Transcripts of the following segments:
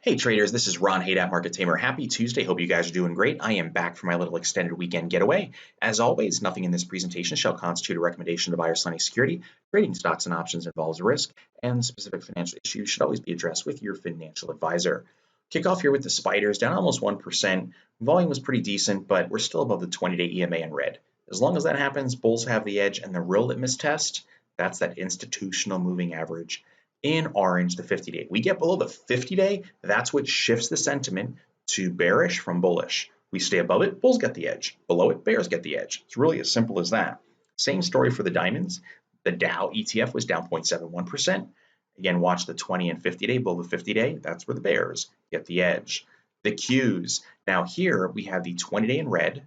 Hey traders, this is Ron Haidt at Market Tamer. Happy Tuesday. Hope you guys are doing great. I am back for my little extended weekend getaway. As always, nothing in this presentation shall constitute a recommendation to buy or sell any security. Trading stocks and options involves risk, and specific financial issues should always be addressed with your financial advisor. Kick off here with the spiders, down almost 1%. Volume was pretty decent, but we're still above the 20-day EMA in red. As long as that happens, bulls have the edge, and the real litmus test, that's that institutional moving average in orange, the 50-day. We get below the 50-day, that's what shifts the sentiment to bearish from bullish. We stay above it, bulls get the edge. Below it, bears get the edge. It's really as simple as that. Same story for the diamonds. The Dow ETF was down 0.71%. Again, watch the 20 and 50-day, below the 50-day, that's where the bears get the edge. The Qs, now here we have the 20-day in red,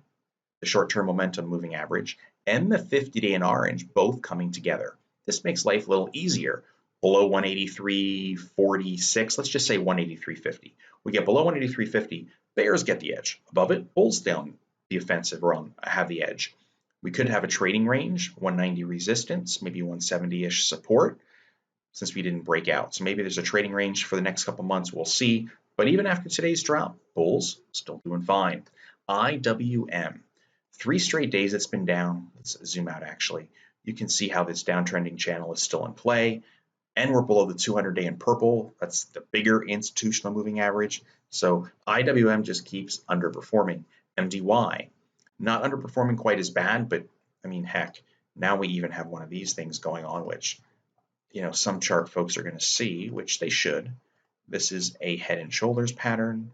the short-term momentum moving average, and the 50-day in orange, both coming together. This makes life a little easier. Below 183.46, let's just say 183.50. We get below 183.50, bears get the edge. Above it, bulls down the offensive or have the edge. We could have a trading range, 190 resistance, maybe 170-ish support, since we didn't break out. So maybe there's a trading range for the next couple months, we'll see. But even after today's drop, bulls still doing fine. IWM, 3 straight days it's been down. Let's zoom out actually. You can see how this downtrending channel is still in play. And we're below the 200-day in purple. That's the bigger institutional moving average. So IWM just keeps underperforming. MDY, not underperforming quite as bad, but I mean, heck, now we even have one of these things going on, which, you know, some chart folks are going to see, which they should. This is a head and shoulders pattern.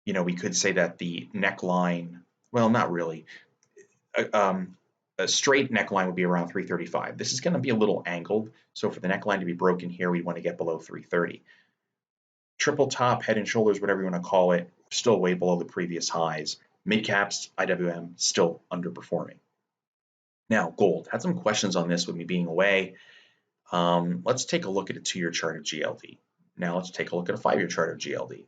You know, we could say that the neckline, well, not really. A straight neckline would be around 335. This is going to be a little angled, so for the neckline to be broken here, we want to get below 330. Triple top, head and shoulders, whatever you want to call it, still way below the previous highs. Mid caps, IWM, still underperforming. Now, gold. Had some questions on this with me being away. Let's take a look at a 2-year chart of GLD. Now let's take a look at a 5-year chart of GLD.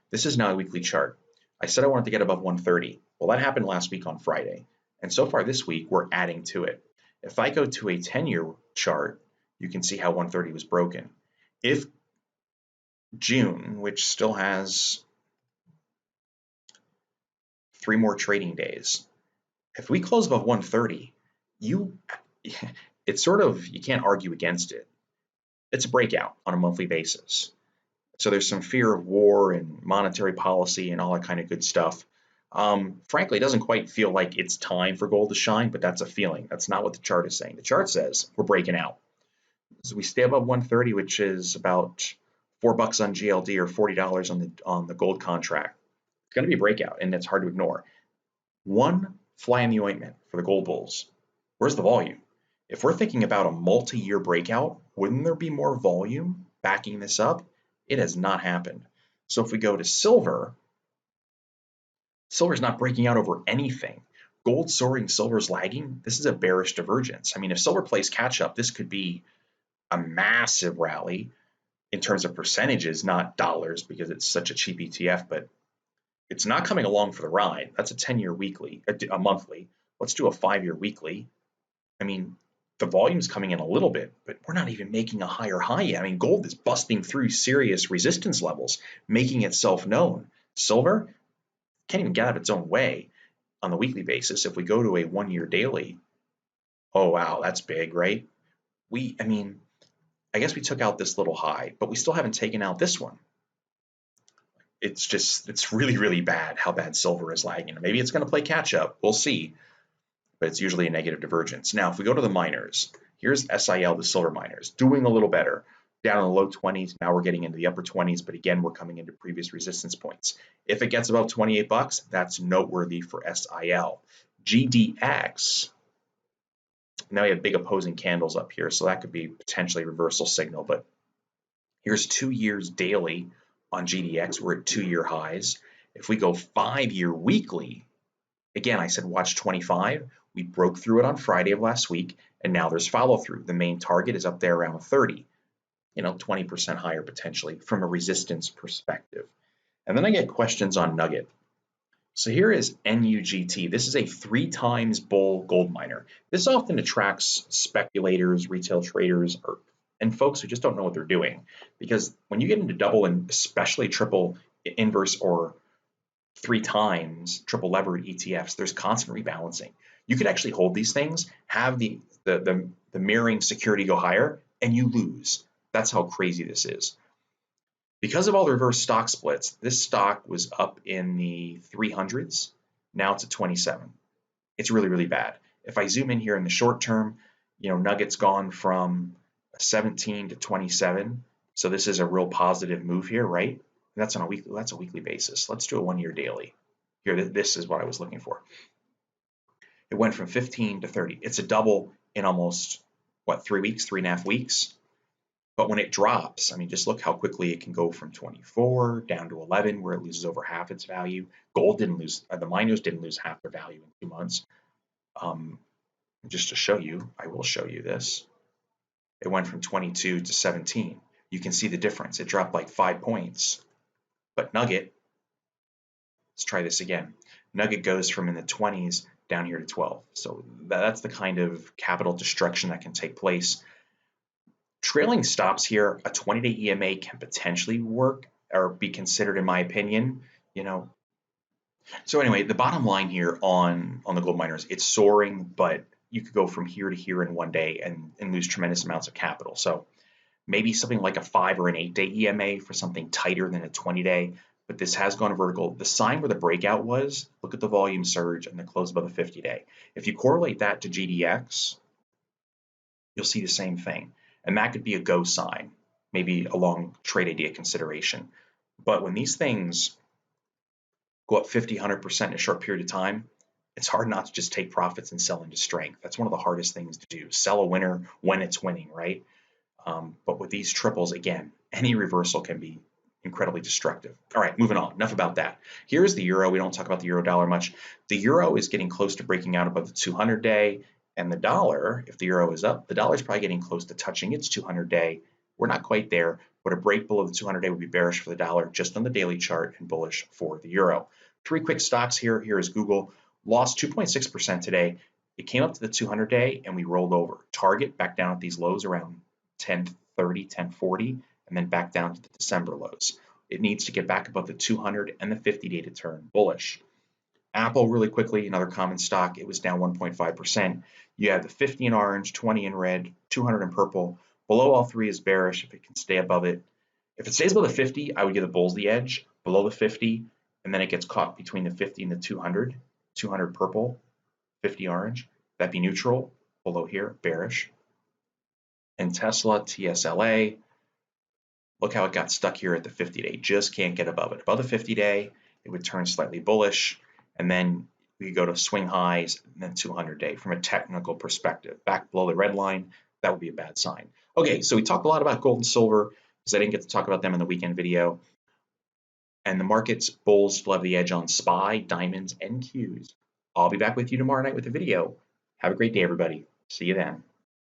This is now a weekly chart. I said I wanted to get above 130. Well, that happened last week on Friday. And so far this week, we're adding to it. If I go to a 10-year chart, you can see how 130 was broken. If June, which still has 3 more trading days, if we close above 130, it's sort of, you can't argue against it. It's a breakout on a monthly basis. So there's some fear of war and monetary policy and all that kind of good stuff. Frankly, it doesn't quite feel like it's time for gold to shine, but that's a feeling. That's not what the chart is saying. The chart says we're breaking out. So we stay above 130, which is about $4 on GLD or $40 on the gold contract. It's going to be a breakout, and it's hard to ignore. One fly in the ointment for the gold bulls. Where's the volume? If we're thinking about a multi-year breakout, wouldn't there be more volume backing this up? It has not happened. So if we go to silver, silver's not breaking out over anything. Gold soaring, silver's lagging. This is a bearish divergence. I mean, if silver plays catch up, this could be a massive rally in terms of percentages, not dollars, because it's such a cheap ETF, but it's not coming along for the ride. That's a 10-year weekly, a monthly. Let's do a 5-year weekly. I mean, the volume's coming in a little bit, but we're not even making a higher high yet. I mean, gold is busting through serious resistance levels, making itself known. Silver can't even get out of its own way on the weekly basis. If we go to a 1-year daily, oh wow, that's big, right? I guess we took out this little high, but we still haven't taken out this one. It's really, really bad how bad silver is lagging. Maybe it's going to play catch up. We'll see, but it's usually a negative divergence. Now, if we go to the miners, here's SIL, the silver miners, doing a little better. Down in the low 20s, now we're getting into the upper 20s, but again, we're coming into previous resistance points. If it gets above 28 bucks, that's noteworthy for SIL. GDX, now we have big opposing candles up here, so that could be potentially a reversal signal, but here's 2 years daily on GDX. We're at 2-year highs. If we go 5-year weekly, again, I said watch 25. We broke through it on Friday of last week, and now there's follow through. The main target is up there around 30. 20% higher potentially from a resistance perspective. And then I get questions on NUGT. So here is NUGT. This is a 3 times bull gold miner. This often attracts speculators, retail traders, and folks who just don't know what they're doing. Because when you get into double and especially triple inverse or 3 times triple levered ETFs, there's constant rebalancing. You could actually hold these things, have the mirroring security go higher, and you lose. That's how crazy this is. Because of all the reverse stock splits, this stock was up in the 300s. Now it's at 27. It's really, really bad. If I zoom in here in the short term, NUGT's gone from 17 to 27. So this is a real positive move here, right? That's a weekly basis. Let's do a 1 year daily. Here, this is what I was looking for. It went from 15 to 30. It's a double in almost, 3 weeks, 3.5 weeks. But when it drops, I mean, just look how quickly it can go from 24 down to 11, where it loses over half its value. Gold didn't lose, the miners didn't lose half their value in 2 months. Just to show you, I will show you this. It went from 22 to 17. You can see the difference. It dropped like 5 points. But NUGT, let's try this again. NUGT goes from in the 20s down here to 12. So that's the kind of capital destruction that can take place. Trailing stops here, a 20-day EMA can potentially work or be considered, in my opinion. So anyway, the bottom line here on the gold miners, it's soaring, but you could go from here to here in 1 day and lose tremendous amounts of capital. So maybe something like a 5 or an 8-day EMA for something tighter than a 20-day, but this has gone vertical. The sign where the breakout was, look at the volume surge and the close above the 50-day. If you correlate that to GDX, you'll see the same thing. And that could be a go sign, maybe a long trade idea consideration. But when these things go up 50, 100% in a short period of time, it's hard not to just take profits and sell into strength. That's one of the hardest things to do. Sell a winner when it's winning, right? But with these triples, again, any reversal can be incredibly destructive. All right, moving on. Enough about that. Here's the euro. We don't talk about the euro dollar much. The euro is getting close to breaking out above the 200-day. And the dollar, if the euro is up, the dollar is probably getting close to touching its 200-day. We're not quite there, but a break below the 200-day would be bearish for the dollar just on the daily chart and bullish for the euro. 3 quick stocks here. Here is Google. Lost 2.6% today. It came up to the 200-day and we rolled over. Target back down at these lows around 1030, 1040, and then back down to the December lows. It needs to get back above the 200 and the 50-day to turn bullish. Apple, really quickly, another common stock, it was down 1.5%. You have the 50 in orange, 20 in red, 200 in purple. Below all three is bearish if it can stay above it. If it stays above the 50, I would give the bulls the edge. Below the 50, and then it gets caught between the 50 and the 200. 200 purple, 50 orange. That'd be neutral. Below here, bearish. And Tesla, TSLA, look how it got stuck here at the 50-day. Just can't get above it. Above the 50-day, it would turn slightly bullish. And then we go to swing highs and then 200-day from a technical perspective. Back below the red line, that would be a bad sign. Okay, so we talked a lot about gold and silver because I didn't get to talk about them in the weekend video. And the markets, bulls still have the edge on SPY, diamonds, and Qs. I'll be back with you tomorrow night with a video. Have a great day, everybody. See you then.